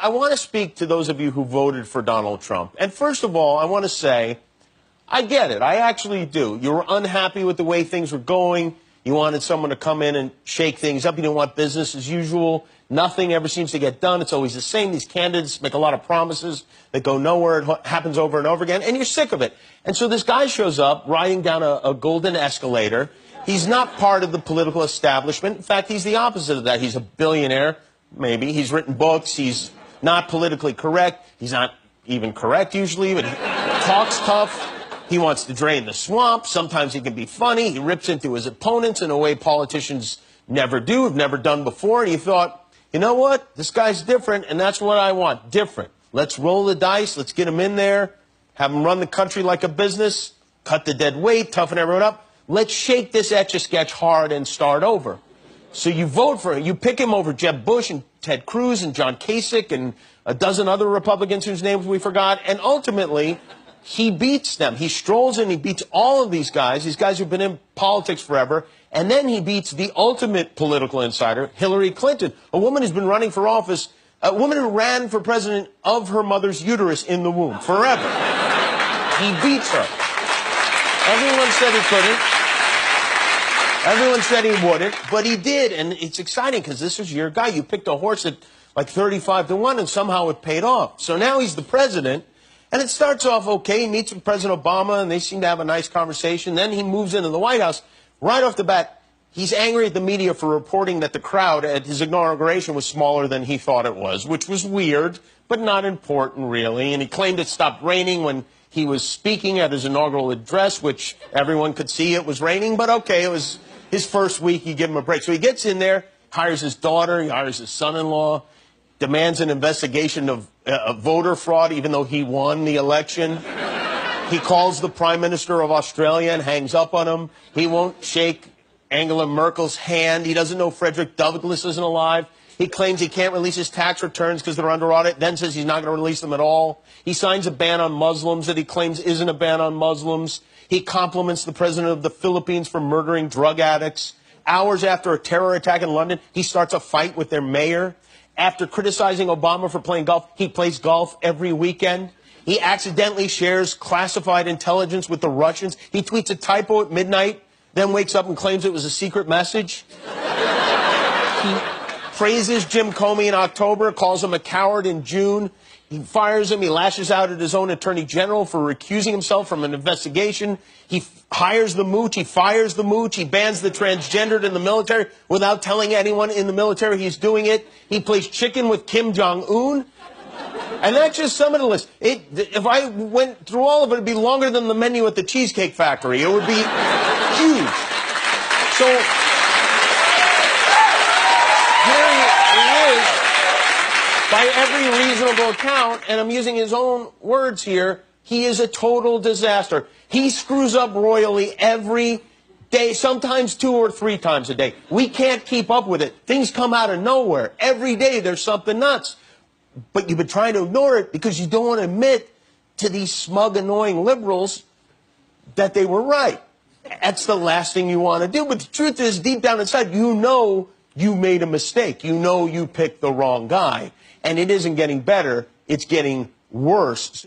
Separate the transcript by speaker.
Speaker 1: I want to speak to those of you who voted for Donald Trump. And first of all, I want to say, I get it. I actually do. You were unhappy with the way things were going. You wanted someone to come in and shake things up. You didn't want business as usual. Nothing ever seems to get done. It's always the same. These candidates make a lot of promises that go nowhere. It happens over and over again. And you're sick of it. And so this guy shows up riding down a golden escalator. He's not part of the political establishment. In fact, he's the opposite of that. He's a billionaire, maybe. He's written books. He's not politically correct. He's not even correct usually, but he talks tough. He wants to drain the swamp. Sometimes he can be funny. He rips into his opponents in a way politicians never do, have never done before. And you thought, you know what? This guy's different, and that's what I want, different. Let's roll the dice. Let's get him in there, have him run the country like a business, cut the dead weight, toughen everyone up. Let's shake this Etch-a-Sketch hard and start over. So you vote for him. You pick him over Jeb Bush and Ted Cruz and John Kasich and a dozen other Republicans whose names we forgot. And ultimately, he beats them. He strolls in, he beats all of these guys who've been in politics forever. And then he beats the ultimate political insider, Hillary Clinton, a woman who's been running for office, a woman who ran for president of her mother's uterus in the womb forever. He beats her. Everyone said he couldn't. Everyone said he wouldn't, but he did. And it's exciting because this is your guy. You picked a horse at like 35-1 and somehow it paid off. So now he's the president. And it starts off okay. He meets with President Obama, and they seem to have a nice conversation. Then he moves into the White House. Right off the bat, he's angry at the media for reporting that the crowd at his inauguration was smaller than he thought it was, which was weird, but not important, really. And he claimed it stopped raining when he was speaking at his inaugural address, which everyone could see it was raining. But okay, it was his first week. You give him a break. So he gets in there, hires his daughter, he hires his son-in-law, demands an investigation of voter fraud, even though he won the election. He calls the Prime Minister of Australia and hangs up on him. He won't shake Angela Merkel's hand. He doesn't know Frederick Douglass isn't alive. He claims he can't release his tax returns because they're under audit, then says he's not going to release them at all. He signs a ban on Muslims that he claims isn't a ban on Muslims. He compliments the president of the Philippines for murdering drug addicts. Hours after a terror attack in London, he starts a fight with their mayor. After criticizing Obama for playing golf, he plays golf every weekend. He accidentally shares classified intelligence with the Russians. He tweets a typo at midnight, then wakes up and claims it was a secret message. He praises Jim Comey in October, calls him a coward in June. He fires him. He lashes out at his own attorney general for recusing himself from an investigation. He hires the mooch. He fires the mooch. He bans the transgendered in the military without telling anyone in the military he's doing it. He plays chicken with Kim Jong-un. And that's just some of the list. If I went through all of it, it'd be longer than the menu at the Cheesecake Factory. It would be huge. So here he is, by every reasonable account, and I'm using his own words here, he is a total disaster. He screws up royally every day, sometimes 2 or 3 times a day. We can't keep up with it. Things come out of nowhere. Every day there's something nuts. But you've been trying to ignore it because you don't want to admit to these smug, annoying liberals that they were right. That's the last thing you want to do. But the truth is, deep down inside, you know you made a mistake. You know you picked the wrong guy. And it isn't getting better. It's getting worse.